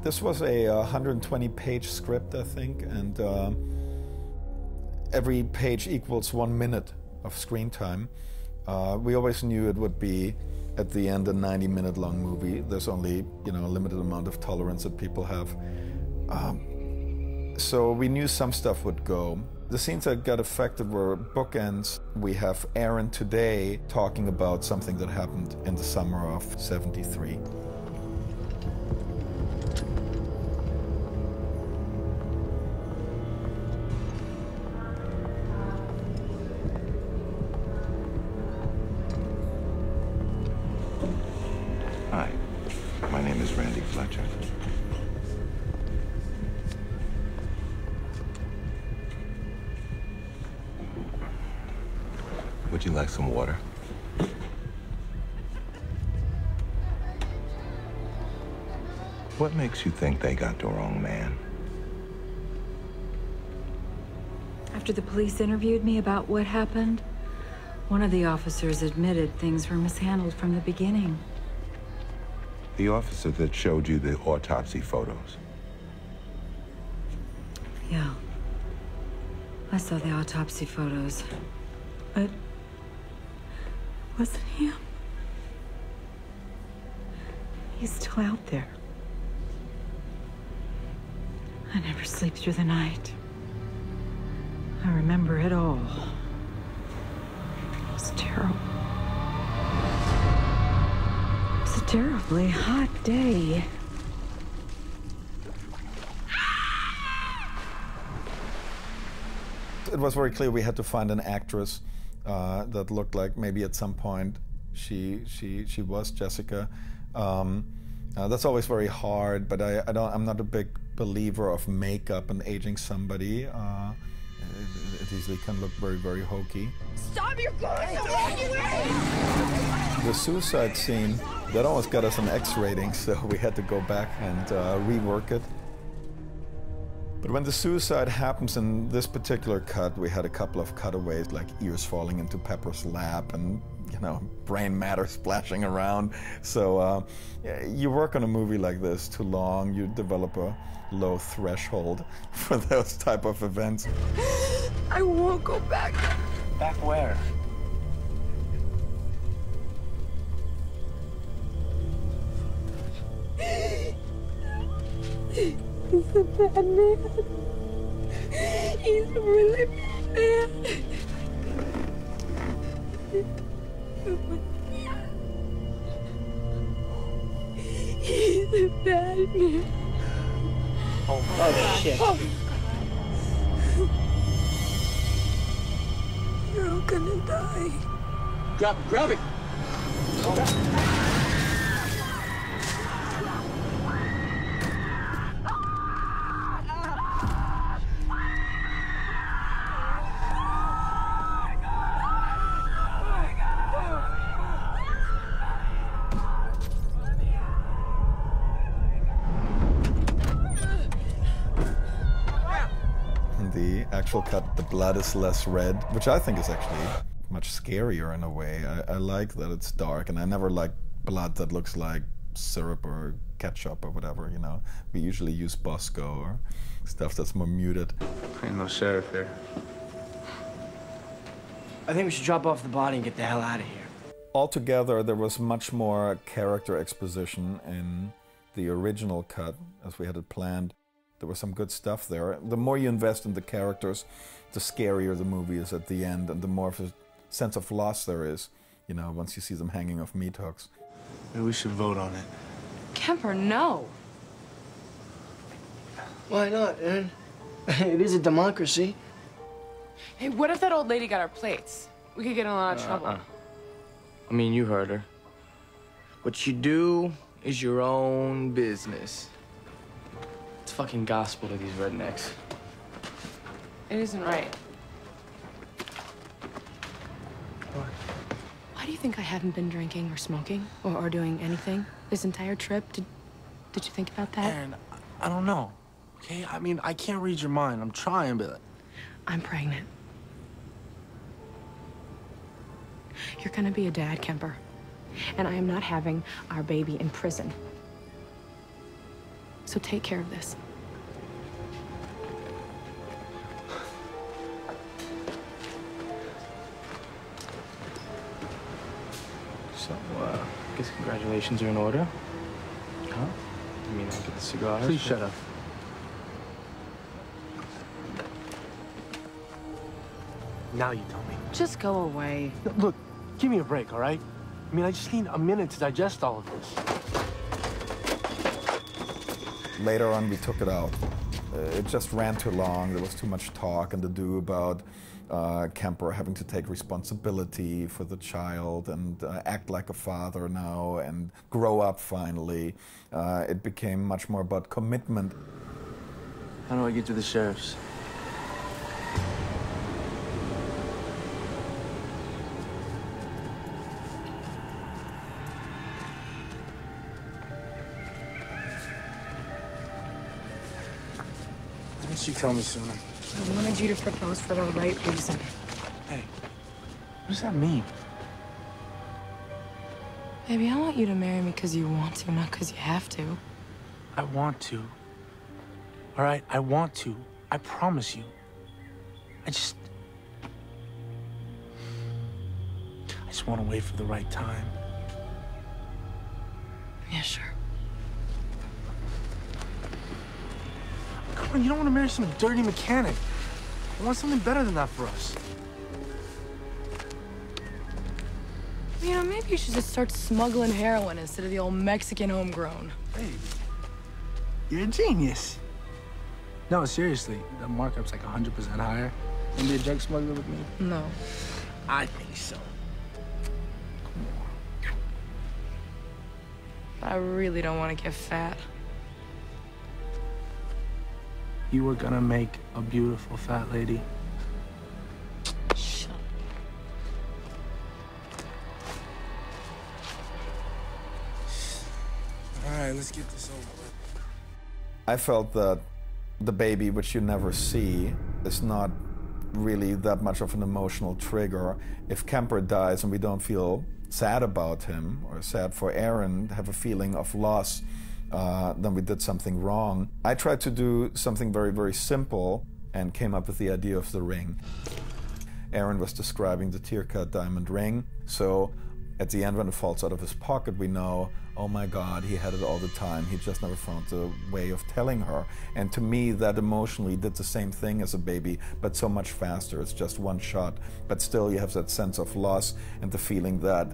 This was a 120-page script, I think, and every page equals 1 minute of screen time. We always knew it would be, at the end, a 90-minute-long movie. There's only, a limited amount of tolerance that people have. So we knew some stuff would go. The scenes that got affected were bookends. We have Aaron today talking about something that happened in the summer of '73. Hi, my name is Randy Fletcher. Would you like some water? What makes you think they got the wrong man? After the police interviewed me about what happened, one of the officers admitted things were mishandled from the beginning. The officer that showed you the autopsy photos. Yeah. I saw the autopsy photos. But it wasn't him. He's still out there. I never sleep through the night. I remember it all. It was terrible. It was a terribly hot day. It was very clear we had to find an actress that looked like maybe at some point she was Jessica. That's always very hard, but I'm not a big believer of makeup and aging somebody. It easily can look very, very hokey. Stop your going the wrong way! The suicide scene, that almost got us an X rating, so we had to go back and rework it. But when the suicide happens in this particular cut, we had a couple of cutaways, like ears falling into Pepper's lap and, brain matter splashing around. So you work on a movie like this too long, you develop a low threshold for those type of events. I won't go back. Back where? He's a bad man. He's a really bad man. He's a bad man. Oh, shit. Oh. You're all gonna die. Grab it. The actual cut, the blood is less red, which I think is actually much scarier in a way. I like that it's dark, and I never like blood that looks like syrup or ketchup or whatever, We usually use Bosco or stuff that's more muted. Ain't no sheriff here. I think we should drop off the body and get the hell out of here. Altogether, there was much more character exposition in the original cut as we had it planned. There was some good stuff there. The more you invest in the characters, the scarier the movie is at the end, and the more of a sense of loss there is, once you see them hanging off meat hooks. Maybe we should vote on it. Kemper, no. Why not, Aaron? It is a democracy. Hey, what if that old lady got our plates? We could get in a lot of trouble. I mean, you heard her. What you do is your own business. It's fucking gospel to these rednecks. It isn't right. What? Why do you think I haven't been drinking or smoking or doing anything this entire trip? Did you think about that? Aaron, I don't know. Okay? I mean, I can't read your mind. I'm trying, but... I'm pregnant. You're gonna be a dad, Kemper. And I am not having our baby in prison. So take care of this. So, I guess congratulations are in order. Huh? You mean I'll get the cigars? Please shut up. Now you tell me. Just go away. Look, give me a break, all right? I mean, I just need a minute to digest all of this. Later on, we took it out. It just ran too long. There was too much talk and to do about Kemper having to take responsibility for the child and act like a father now and grow up finally. It became much more about commitment. How do I get to the sheriff's? Why didn't you tell me sooner? I wanted you to propose for the right reason. Hey, what does that mean? Baby, I want you to marry me because you want to, not because you have to. I want to. All right, I want to. I promise you. I just want to wait for the right time. Yeah, sure. Come on, you don't want to marry some dirty mechanic. I want something better than that for us. You know, maybe you should just start smuggling heroin instead of the old Mexican homegrown. Hey, you're a genius. No, seriously, the markup's like 100% higher. Wanna be a drug smuggler with me? No. I think so. I really don't want to get fat. You were gonna make a beautiful fat lady. Shut up. All right, let's get this over with. I felt that the baby, which you never see, is not really that much of an emotional trigger. If Kemper dies and we don't feel sad about him or sad for Aaron, have a feeling of loss, then we did something wrong. I tried to do something very, very simple and came up with the idea of the ring. Aaron was describing the tear-cut diamond ring, so at the end when it falls out of his pocket, we know, oh my God, he had it all the time. He just never found a way of telling her. And to me, that emotionally did the same thing as a baby, but so much faster. It's just one shot. But still, you have that sense of loss and the feeling that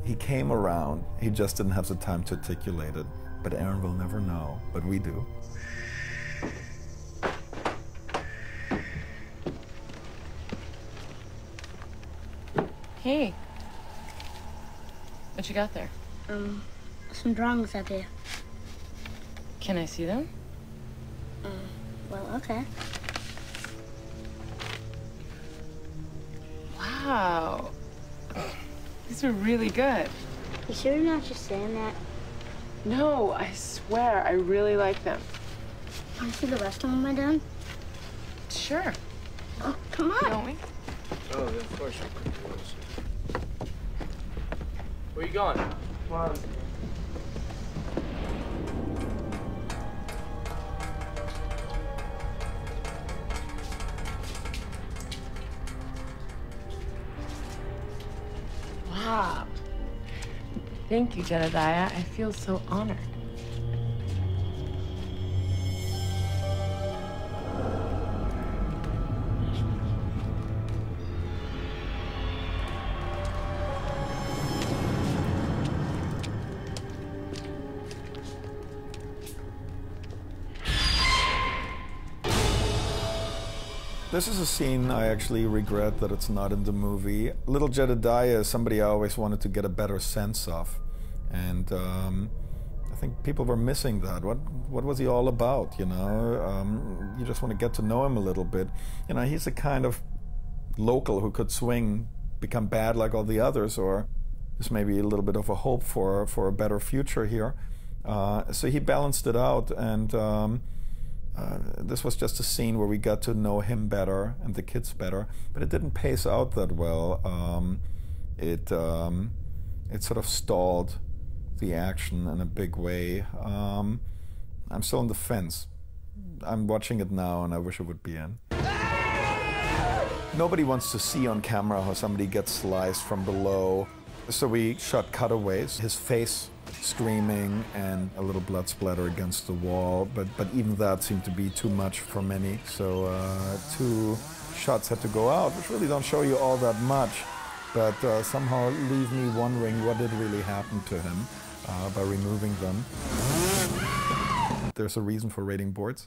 he came around. He just didn't have the time to articulate it. But Aaron will never know, but we do. Hey. What you got there? Some drawings up here. Can I see them? Well, okay. Wow. These are really good. You sure you're not just saying that? No, I swear, I really like them. Want to see the rest of them I done? Sure. Oh, come on. Don't we? Oh, of course. Where you going? Come on. Wow. Thank you, Jedediah. I feel so honored. This is a scene I actually regret that it's not in the movie. Little Jedediah is somebody I always wanted to get a better sense of. And I think people were missing that. What was he all about, you know? You just want to get to know him a little bit. You know, he's a kind of local who could swing, become bad like all the others, or there's maybe a little bit of a hope for a better future here. So he balanced it out, and this was just a scene where we got to know him better and the kids better, but it didn't pace out that well. It sort of stalled the action in a big way. I'm still on the fence. I'm watching it now and I wish it would be in. Nobody wants to see on camera how somebody gets sliced from below. So we shot cutaways, his face screaming and a little blood splatter against the wall, but even that seemed to be too much for many. So 2 shots had to go out, which really don't show you all that much, but somehow leave me wondering what did really happen to him by removing them. There's a reason for rating boards.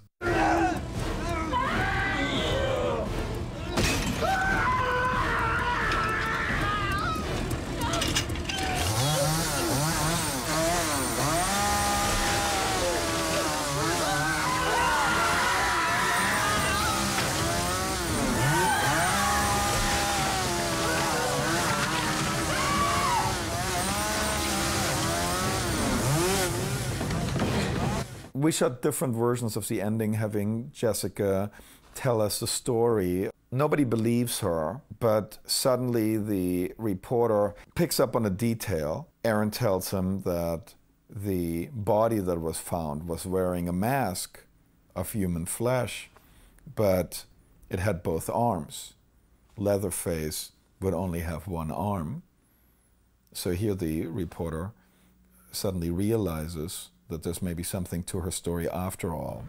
We shot different versions of the ending, having Jessica tell us the story. Nobody believes her, but suddenly the reporter picks up on a detail. Aaron tells him that the body that was found was wearing a mask of human flesh, but it had both arms. Leatherface would only have one arm. So here the reporter suddenly realizes that there's maybe something to her story after all.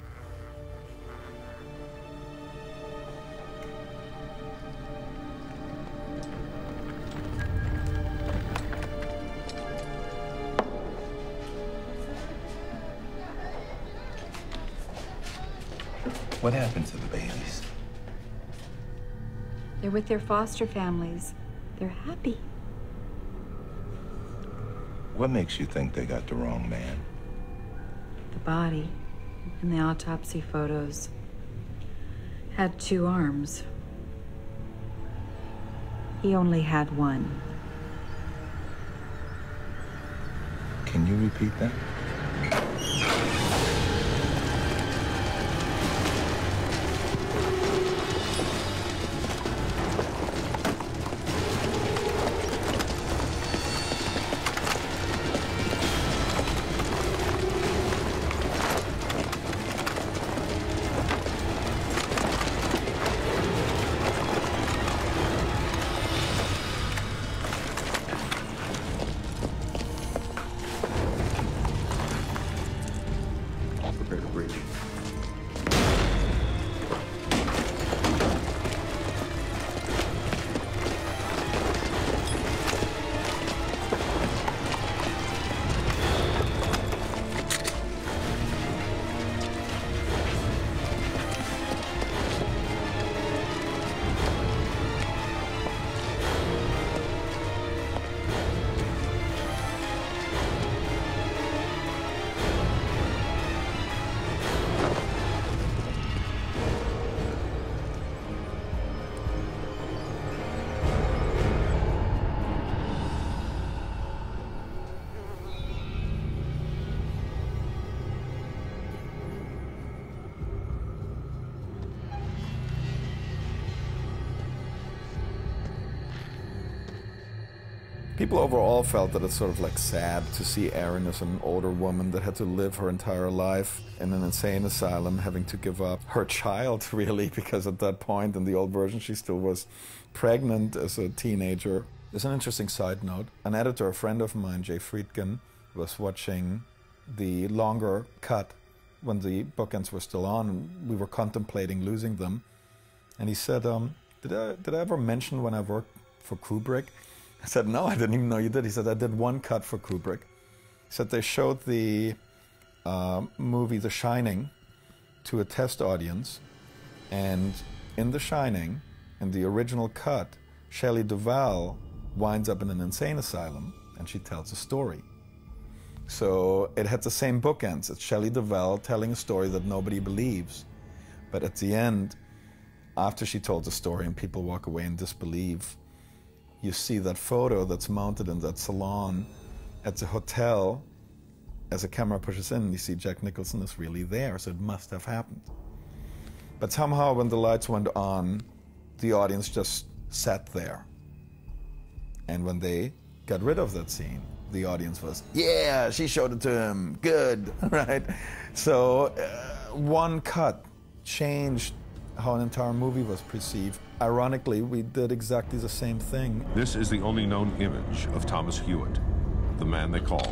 What happened to the babies? They're with their foster families. They're happy. What makes you think they got the wrong man? The body in the autopsy photos had 2 arms. He only had one. Can you repeat that? People overall felt that it's sort of like sad to see Erin as an older woman that had to live her entire life in an insane asylum, having to give up her child, really, because at that point in the old version she still was pregnant as a teenager. There's an interesting side note. An editor, a friend of mine, Jay Friedkin, was watching the longer cut when the bookends were still on, and we were contemplating losing them. And he said, did I ever mention when I worked for Kubrick? I said, no, I didn't even know you did. He said, I did one cut for Kubrick. He said they showed the movie The Shining to a test audience, and in The Shining, in the original cut, Shelley Duvall winds up in an insane asylum, and she tells a story. So it had the same bookends. It's Shelley Duvall telling a story that nobody believes, but at the end, after she told the story and people walk away in disbelief, you see that photo that's mounted in that salon at the hotel. As the camera pushes in, you see Jack Nicholson is really there, so it must have happened. But somehow when the lights went on, the audience just sat there. And when they got rid of that scene, the audience was, yeah, she showed it to him, good, right? So one cut changed how an entire movie was perceived. Ironically, we did exactly the same thing. This is the only known image of Thomas Hewitt, the man they call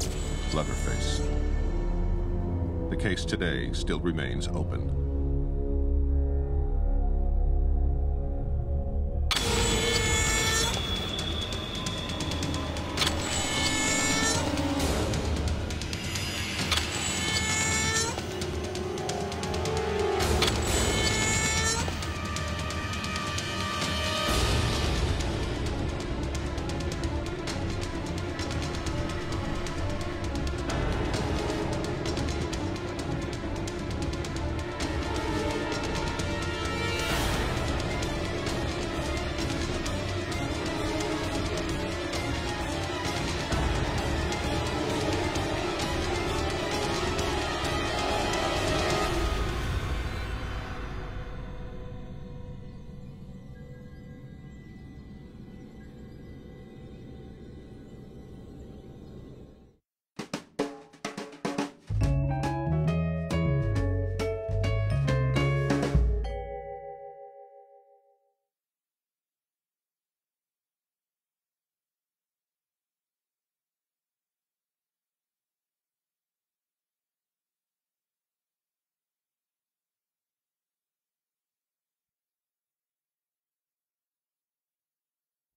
Leatherface. The case today still remains open.